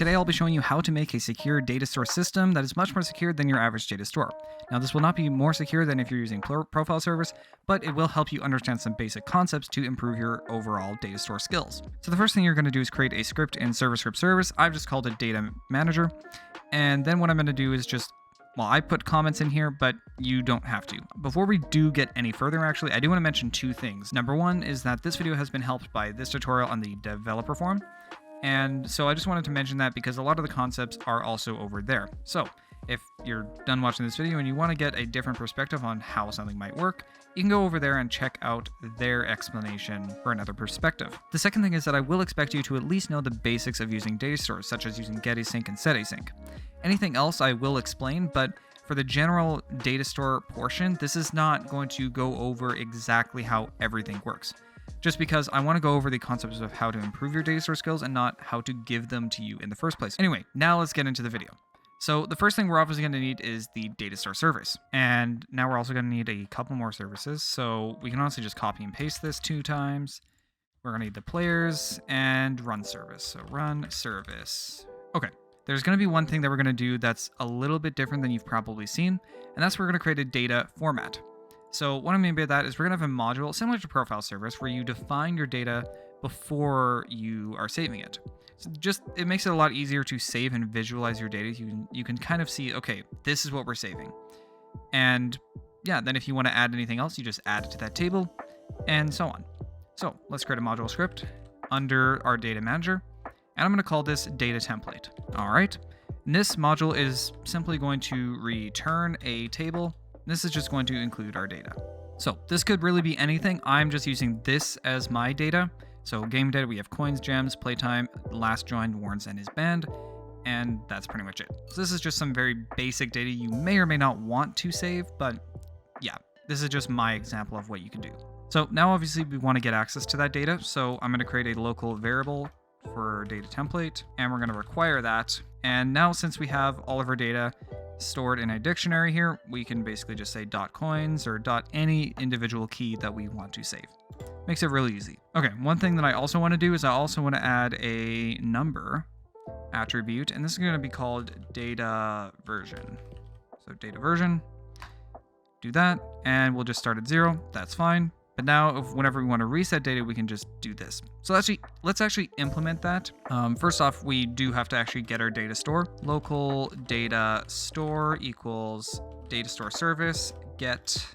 Today I'll be showing you how to make a secure data store system that is much more secure than your average data store. Now this will not be more secure than if you're using profile servers, but it will help you understand some basic concepts to improve your overall data store skills. So the first thing you're going to do is create a script in server-script service. I've just called it data manager. And then what I'm going to do is I put comments in here, but you don't have to. Before we do get any further, actually, I do want to mention two things. Number one is that this video has been helped by this tutorial on the developer forum. And so I just wanted to mention that because a lot of the concepts are also over there. So if you're done watching this video and you want to get a different perspective on how something might work, you can go over there and check out their explanation for another perspective. The second thing is that I will expect you to at least know the basics of using data stores, such as using getAsync and setAsync. Anything else I will explain, but for the general data store portion, this is not going to go over exactly how everything works. Just because I want to go over the concepts of how to improve your data store skills and not how to give them to you in the first place. Anyway, now let's get into the video. So the first thing we're obviously going to need is the data store service. And now we're also going to need a couple more services. So we can honestly just copy and paste this 2 times. We're going to need the players and run service. So run service. Okay. There's going to be one thing that we're going to do that's a little bit different than you've probably seen. And that's we're going to create a data format. So what I mean by that is we're going to have a module similar to profile service where you define your data before you are saving it. So it makes it a lot easier to save and visualize your data. You can kind of see, okay, this is what we're saving. And yeah, then if you want to add anything else, you just add it to that table and so on. So let's create a module script under our data manager. And I'm going to call this data template. All right. And this module is simply going to return a table. This is just going to include our data. So this could really be anything. I'm just using this as my data. So game data, we have coins, gems, playtime, last joined, warns, and his band. And that's pretty much it. So this is just some very basic data you may or may not want to save, but yeah, this is just my example of what you can do. So now obviously we want to get access to that data. So I'm going to create a local variable for data template, and we're going to require that. And now since we have all of our data stored in a dictionary here, we can basically just say .coins or .any individual key that we want to save. Makes it really easy. Okay, one thing that I also want to do is I also want to add a number attribute, and this is going to be called data version. So data version, do that, and we'll just start at 0. That's fine. But now, whenever we want to reset data, we can just do this. So let's actually implement that. First off, we do have to actually get our data store. Local data store equals data store service get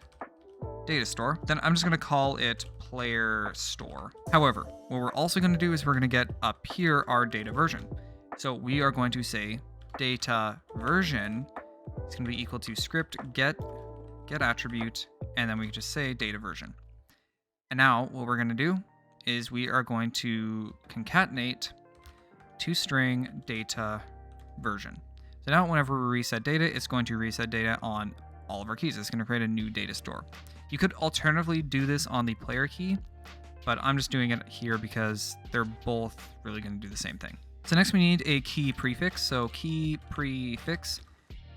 data store. Then I'm just going to call it player store. However, what we're also going to do is we're going to get up here our data version. So we are going to say data version is going to be equal to script get attribute, and then we just say data version. And now what we're going to do is we are going to concatenate toString data version. So now whenever we reset data, it's going to reset data on all of our keys. It's going to create a new data store. You could alternatively do this on the player key, but I'm just doing it here because they're both really going to do the same thing. So next we need a key prefix. So key prefix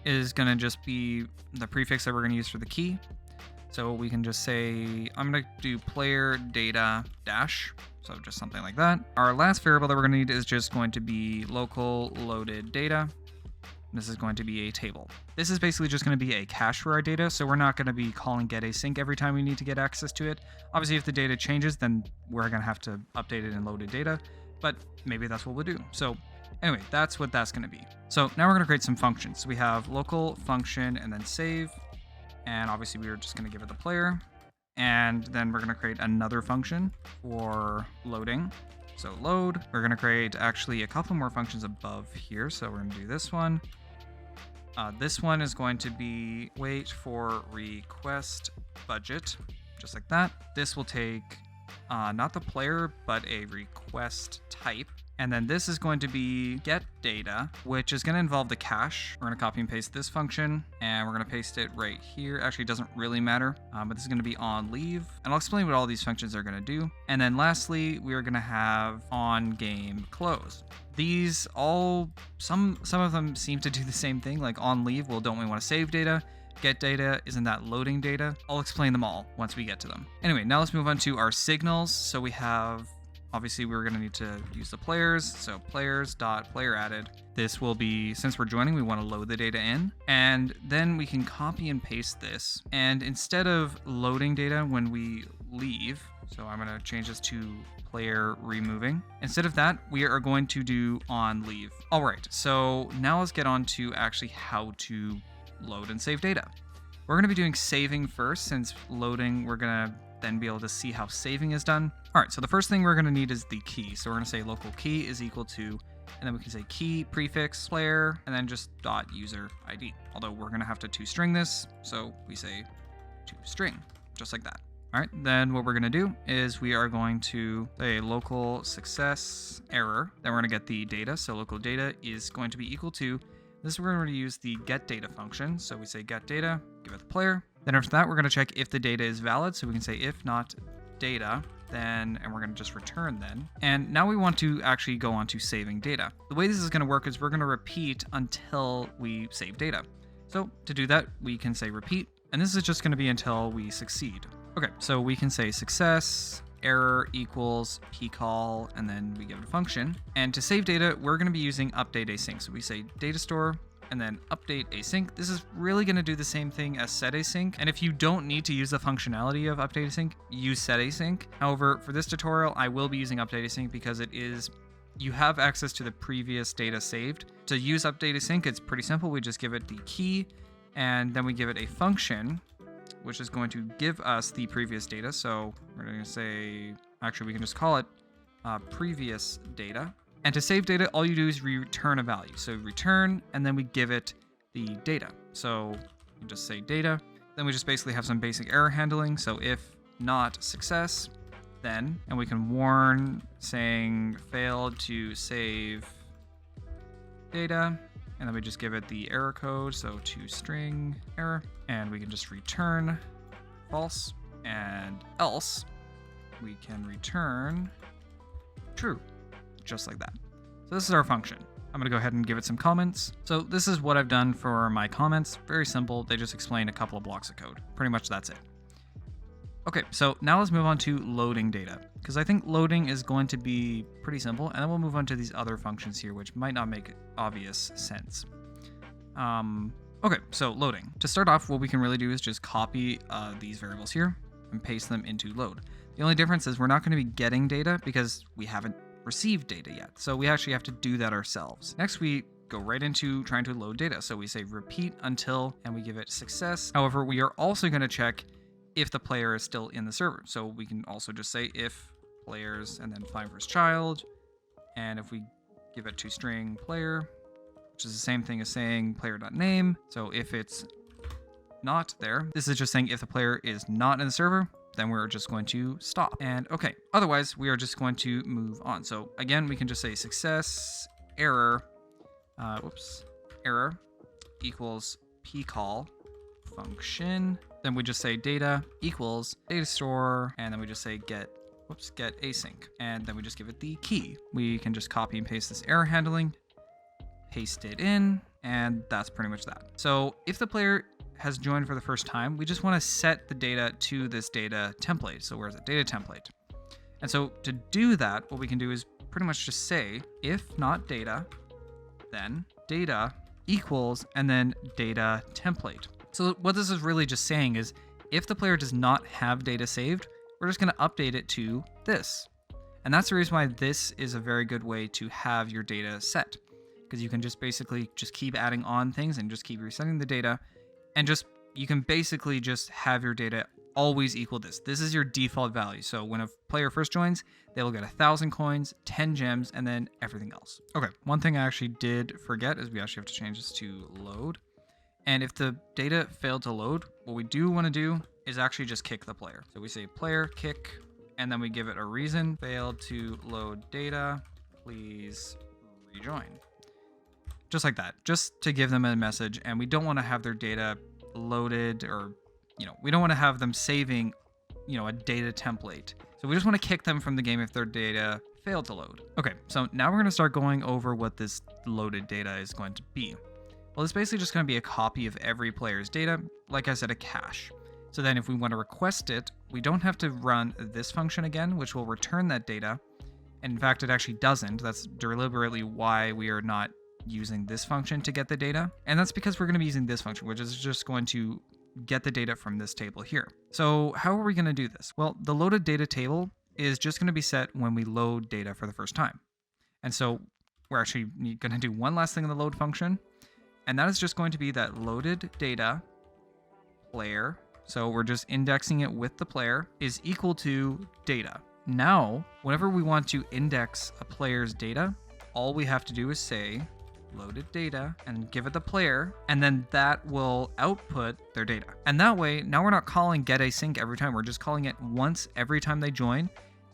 is going to just be the prefix that we're going to use for the key. So we can just say, I'm going to do player data dash. So just something like that. Our last variable that we're going to need is just going to be local loaded data. This is going to be a table. This is basically just going to be a cache for our data. So we're not going to be calling getAsync every time we need to get access to it. Obviously, if the data changes, then we're going to have to update it in loaded data, but maybe that's what we'll do. So anyway, that's what that's going to be. So now we're going to create some functions. So we have local function and then save. And obviously we are just going to give it the player. And then we're going to create another function for loading. So load, we're going to create actually a couple more functions above here. So we're going to do this one. This one is going to be WaitForRequestBudget, just like that. This will take not the player, but a request type. And then this is going to be getData, which is going to involve the cache. We're going to copy and paste this function, and we're going to paste it right here. Actually, it doesn't really matter, but this is going to be OnLeave. And I'll explain what all these functions are going to do. And then lastly, we are going to have OnGameClose. These all, some of them seem to do the same thing, like OnLeave. Well, don't we want to save data? GetData, isn't that loading data? I'll explain them all once we get to them. Anyway, now let's move on to our signals. So we have obviously we're going to need to use the players. So players.player added. This will be, since we're joining, we want to load the data in, and then we can copy and paste this. And instead of loading data when we leave, so I'm going to change this to player removing. Instead of that, we are going to do OnLeave. All right, so now let's get on to actually how to load and save data. We're going to be doing saving first, since loading, we're going to then be able to see how saving is done. All right, so the first thing we're going to need is the key. So we're going to say local key is equal to, and then we can say key prefix player, and then just .user ID. Although we're going to have to toString this, so we say toString, just like that. All right, then what we're going to do is we are going to say local success error. Then we're going to get the data. So local data is going to be equal to, this we're going to use the GetData function. So we say getData, give it the player. Then after that, we're going to check if the data is valid. So we can say if not data, then, and we're going to just return then. And now we want to actually go on to saving data. The way this is going to work is we're going to repeat until we save data. So to do that, we can say repeat, and this is just going to be until we succeed. Okay, so we can say success error equals pcall, and then we give it a function. And to save data, we're going to be using update async. So we say data store and then update async. This is really going to do the same thing as set async. And if you don't need to use the functionality of update async, use set async. However, for this tutorial, I will be using update async because it is, you have access to the previous data saved. To use update async, it's pretty simple. We just give it the key, and then we give it a function, which is going to give us the previous data. So we're going to say, actually, we can just call it previous data. And to save data, all you do is return a value. So return, and then we give it the data. So you just say data. Then we just basically have some basic error handling. So if not success, then, and we can warn saying failed to save data. And then we just give it the error code, so toString error, and we can just return false, and else we can return true, just like that. So this is our function. I'm gonna go ahead and give it some comments. So this is what I've done for my comments. Very simple. They just explain a couple of blocks of code. Pretty much that's it. Okay, so now let's move on to loading data, because I think loading is going to be pretty simple, and then we'll move on to these other functions here, which might not make obvious sense. Okay, so loading. To start off, what we can really do is just copy these variables here and paste them into load. The only difference is we're not going to be getting data because we haven't received data yet, so we actually have to do that ourselves. Next, we go right into trying to load data. So we say repeat until, and we give it success. However, we are also going to check if the player is still in the server. So we can also just say if players and then find first child. And if we give it toString player, which is the same thing as saying player.name. So if it's not there, this is just saying if the player is not in the server, then we're just going to stop. And okay, otherwise we are just going to move on. So again, we can just say success error, error equals pcall function. Then we just say data equals data store, and then we just say get async, and then we just give it the key. We can just copy and paste this error handling, paste it in, and that's pretty much that. So if the player has joined for the first time, we just want to set the data to this data template. So where's the data template? And so to do that, what we can do is pretty much just say if not data, then data equals, and then data template. So what this is really just saying is if the player does not have data saved, we're just going to update it to this. And that's the reason why this is a very good way to have your data set, because you can just basically just keep adding on things and just keep resetting the data, and just you can basically just have your data always equal this. This is your default value. So when a player first joins, they will get 1,000 coins, 10 gems, and then everything else. Okay, one thing I actually did forget is we actually have to change this to load. And if the data failed to load, what we do want to do is actually just kick the player. So we say player kick, and then we give it a reason. Failed to load data, please rejoin. Just like that, just to give them a message. And we don't want to have their data loaded, or, we don't want to have them saving, a data template. So we just want to kick them from the game if their data failed to load. Okay, so now we're going to start going over what this loaded data is going to be. Well, it's basically just going to be a copy of every player's data, like I said, a cache. So then if we want to request it, we don't have to run this function again, which will return that data. And in fact, it actually doesn't. That's deliberately why we are not using this function to get the data. And that's because we're going to be using this function, which is just going to get the data from this table here. So how are we going to do this? Well, the loaded data table is just going to be set when we load data for the first time. And so we're actually going to do one last thing in the load function, and that is just going to be that loaded data player. So we're just indexing it with the player is equal to data. Now, whenever we want to index a player's data, all we have to do is say loaded data and give it the player, and then that will output their data. And that way, now we're not calling getAsync every time. We're just calling it once every time they join.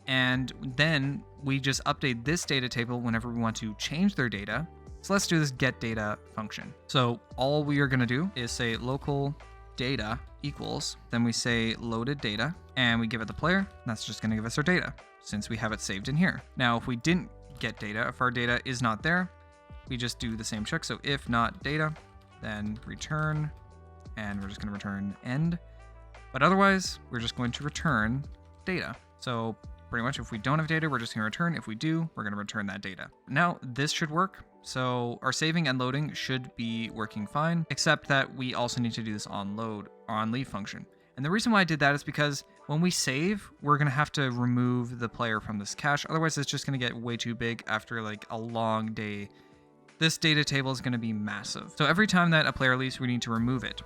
And then we just update this data table whenever we want to change their data. So let's do this GetData function. So all we are going to do is say local data equals, then we say loaded data, and we give it the player. And that's just going to give us our data since we have it saved in here. Now, if we didn't get data, if our data is not there, we just do the same check. So if not data, then return, and we're just going to return end. But otherwise, we're just going to return data. So pretty much if we don't have data, we're just going to return. If we do, we're going to return that data. Now this should work. So our saving and loading should be working fine, except that we also need to do this OnLeave function. And the reason why I did that is because when we save, we're going to have to remove the player from this cache. Otherwise, it's just going to get way too big after like a long day. This data table is going to be massive. So every time that a player leaves, we need to remove it.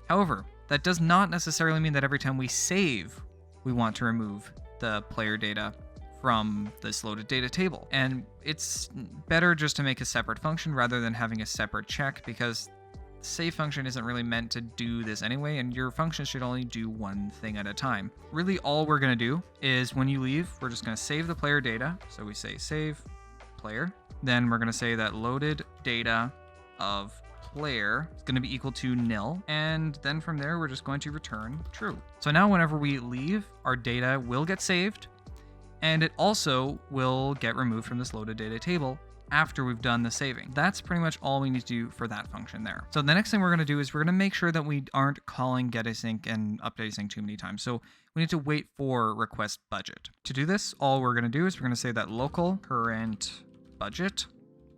However, that does not necessarily mean that every time we save, we want to remove the player data from this loaded data table. And it's better just to make a separate function rather than having a separate check, because the save function isn't really meant to do this anyway, and your function should only do one thing at a time. Really, all we're going to do is when you leave, we're just going to save the player data. So we say save player. Then we're going to say that loaded data of player is going to be equal to nil. And then from there, we're just going to return true. So now whenever we leave, our data will get saved, and it also will get removed from this loaded data table after we've done the saving. That's pretty much all we need to do for that function there. So the next thing we're going to do is we're going to make sure that we aren't calling getAsync and updateAsync too many times. So we need to wait for request budget. To do this, all we're going to do is we're going to say that local current budget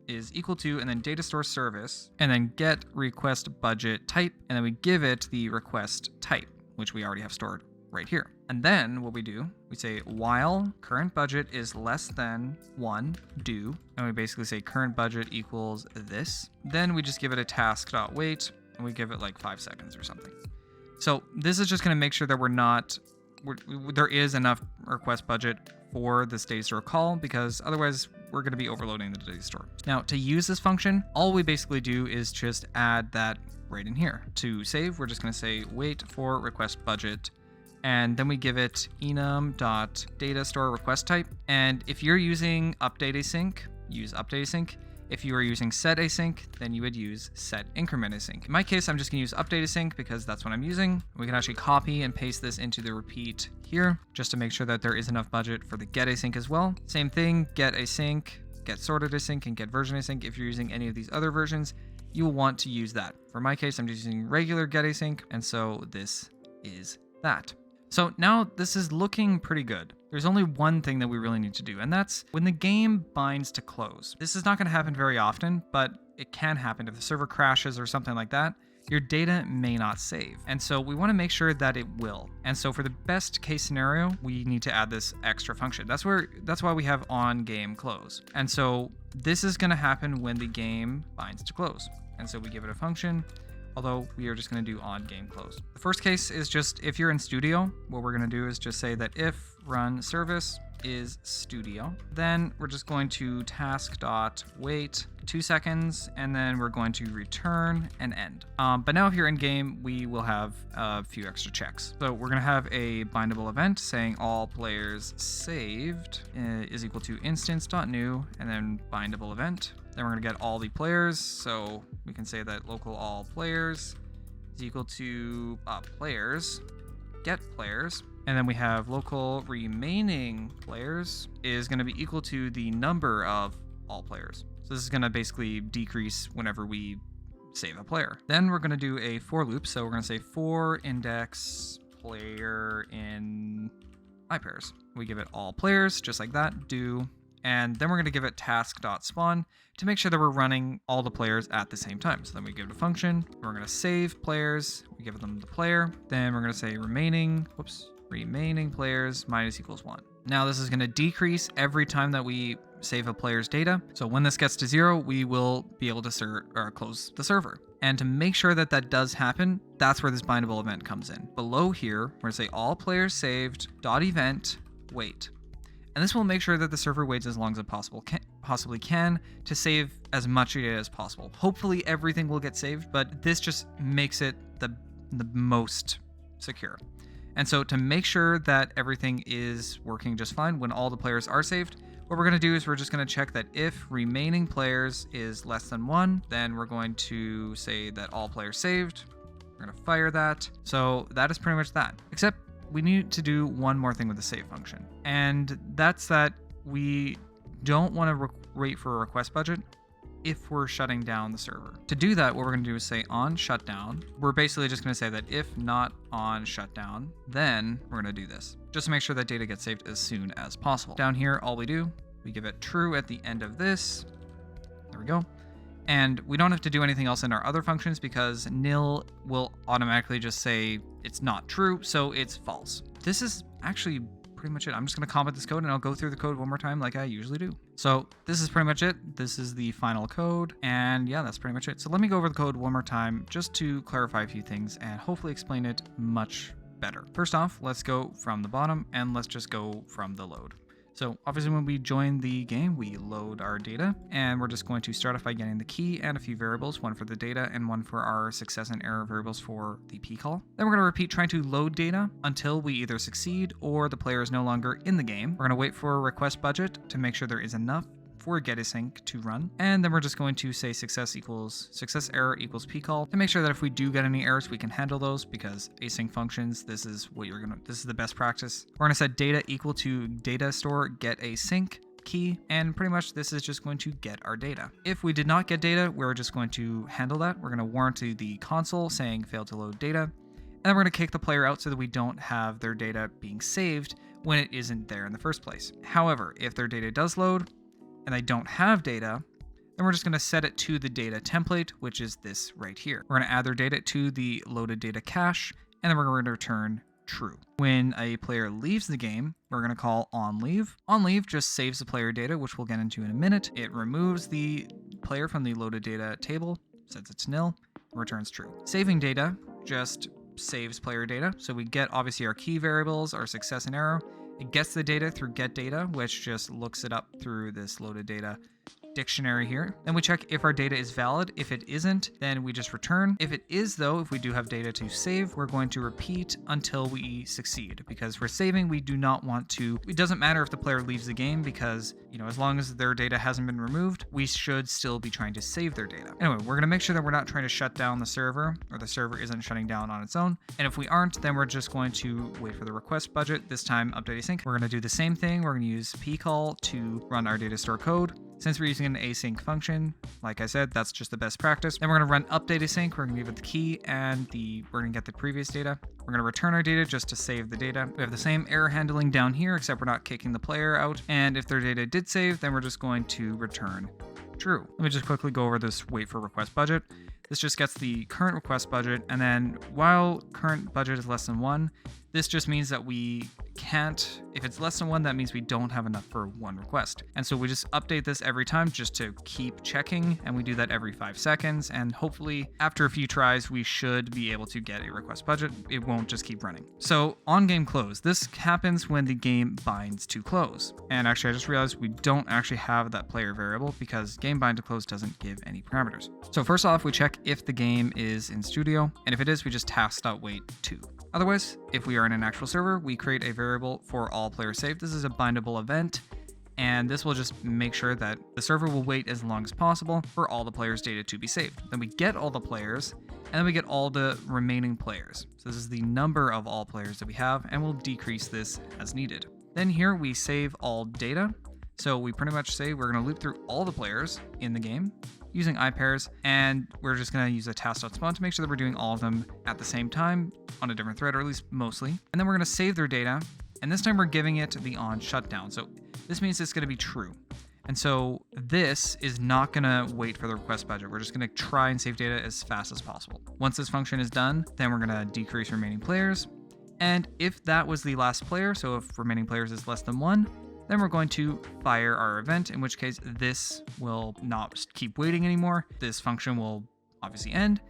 is equal to, and then data store service, and then get request budget type, and then we give it the request type, which we already have stored right here. And then what we do, we say while current budget is less than 1 do, and we basically say current budget equals this. Then we just give it a task.wait, and we give it like 5 seconds or something. So this is just going to make sure that there is enough request budget for this data store call, because otherwise we're going to be overloading the data store. Now to use this function, all we basically do is just add that right in here. To save, we're just going to say wait for request budget, and then we give it enum.dataStoreRequestType. And if you're using updateAsync, use updateAsync. If you are using setAsync, then you would use setIncrementAsync. In my case, I'm just going to use updateAsync because that's what I'm using. We can actually copy and paste this into the repeat here, just to make sure that there is enough budget for the getAsync as well. Same thing, getAsync, getSortedAsync, and getVersionAsync. If you're using any of these other versions, you will want to use that. For my case, I'm just using regular getAsync, and so this is that. So now this is looking pretty good. There's only one thing that we really need to do, and that's when the game binds to close. This is not going to happen very often, but it can happen if the server crashes or something like that. Your data may not save. And so we want to make sure that it will. And so for the best case scenario, we need to add this extra function. That's why we have OnGameClose. And so this is going to happen when the game binds to close. And so we give it a function, although we are just going to do OnGameClose. The first case is just if you're in Studio, what we're going to do is just say that if run service is Studio, then we're just going to task.wait 2 seconds, and then we're going to return and end. But now if you're in game, we will have a few extra checks. So we're going to have a bindable event saying all players saved is equal to instance.new, and then bindable event. Then we're going to get all the players, so we can say that local all players is equal to players, get players, and then we have local remaining players is going to be equal to the number of all players. So this is going to basically decrease whenever we save a player. Then we're going to do a for loop, so we're going to say for index player in iPairs. We give it all players, just like that, do, And then we're going to give it task.spawn to make sure that we're running all the players at the same time. So then we give it a function. We're going to save players. We give them the player. Then we're going to say remaining players minus equals 1. Now this is going to decrease every time that we save a player's data. So when this gets to 0, we will be able to close the server. And to make sure that that does happen, that's where this bindable event comes in. Below here, we're going to say all players saved .event wait. And this will make sure that the server waits as long as it possibly can to save as much data as possible. Hopefully everything will get saved, but this just makes it the most secure. And so to make sure that everything is working just fine when all the players are saved, what we're going to do is we're just going to check that if remaining players is less than 1, then we're going to say that all players saved. We're going to fire that. So that is pretty much that. Except we need to do one more thing with the save function. And that's that we don't want to wait for a request budget if we're shutting down the server. To do that, what we're going to do is say on shutdown. We're basically just going to say that if not on shutdown, then we're going to do this, just to make sure that data gets saved as soon as possible. Down here, all we do, we give it true at the end of this. There we go. And we don't have to do anything else in our other functions because nil will automatically just say it's not true, so it's false. This is actually pretty much it. I'm just going to comment this code and I'll go through the code one more time like I usually do. So this is pretty much it. This is the final code. And yeah, that's pretty much it. So let me go over the code one more time just to clarify a few things and hopefully explain it much better. First off, let's go from the bottom and let's just go from the load. So obviously when we join the game, we load our data and we're just going to start off by getting the key and a few variables, one for the data and one for our success and error variables for the p call. Then we're going to repeat trying to load data until we either succeed or the player is no longer in the game. We're going to wait for a request budget to make sure there is enough for GetAsync to run. And then we're just going to say success error equals p call to make sure that if we do get any errors, we can handle those because async functions, this is the best practice. We're going to set data equal to data store GetAsync key, and pretty much this is just going to get our data. If we did not get data, we're just going to handle that. We're going to warn to the console saying failed to load data. And then we're going to kick the player out so that we don't have their data being saved when it isn't there in the first place. However, if their data does load, and they don't have data, then we're just going to set it to the data template, which is this right here. We're going to add their data to the loaded data cache, and then we're going to return true. When a player leaves the game, we're going to call onLeave. onLeave just saves the player data, which we'll get into in a minute. It removes the player from the loaded data table, sets it to nil, and returns true. Saving data just saves player data. So we get obviously our key variables, our success and error. It gets the data through GetData, which just looks it up through this loaded data dictionary here. Then we check if our data is valid. If it isn't, then we just return. If it is though, if we do have data to save, we're going to repeat until we succeed because for saving, we do not want to, it doesn't matter if the player leaves the game because, as long as their data hasn't been removed, we should still be trying to save their data. Anyway, we're going to make sure that we're not trying to shut down the server or the server isn't shutting down on its own. And if we aren't, then we're just going to wait for the request budget, this time update async. We're going to do the same thing. We're going to use pcall to run our data store code. Since we're using an async function, like I said, that's just the best practice. Then we're going to run update async. We're going to give it the key and we're going to get the previous data. We're going to return our data just to save the data. We have the same error handling down here, except we're not kicking the player out. And if their data did save, then we're just going to return true. Let me just quickly go over this wait for request budget. This just gets the current request budget. And then while current budget is less than 1, this just means that we can't, if it's less than 1, that means we don't have enough for one request. And so we just update this every time just to keep checking. And we do that every 5 seconds. And hopefully after a few tries, we should be able to get a request budget. It won't just keep running. So on game close, this happens when the game binds to close. And actually, I just realized we don't actually have that player variable because game bind to close doesn't give any parameters. So first off, we check if the game is in studio. And if it is, we just task.wait 2. Otherwise, if we are in an actual server, we create a variable for all players saved. This is a bindable event, and this will just make sure that the server will wait as long as possible for all the players' data to be saved. Then we get all the players, and then we get all the remaining players. So this is the number of all players that we have, and we'll decrease this as needed. Then here we save all data. So we pretty much say we're going to loop through all the players in the game using iPairs, and we're just going to use a task.spawn to make sure that we're doing all of them at the same time on a different thread, or at least mostly. And then we're going to save their data And this time we're giving it the on shutdown. So this means it's going to be true. And so this is not going to wait for the request budget. We're just going to try and save data as fast as possible. Once this function is done, then we're going to decrease remaining players. And if that was the last player, so if remaining players is less than 1, then we're going to fire our event, in which case this will not keep waiting anymore. This function will obviously end,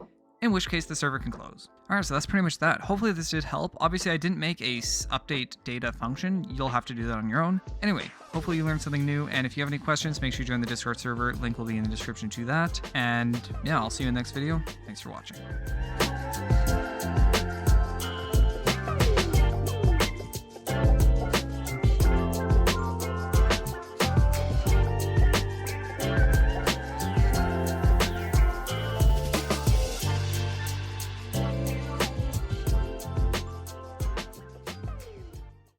in which case the server can close. All right, so that's pretty much that. Hopefully this did help. Obviously I didn't make a update data function. You'll have to do that on your own. Anyway, hopefully you learned something new. And if you have any questions, make sure you join the Discord server. Link will be in the description to that. And yeah, I'll see you in the next video. Thanks for watching.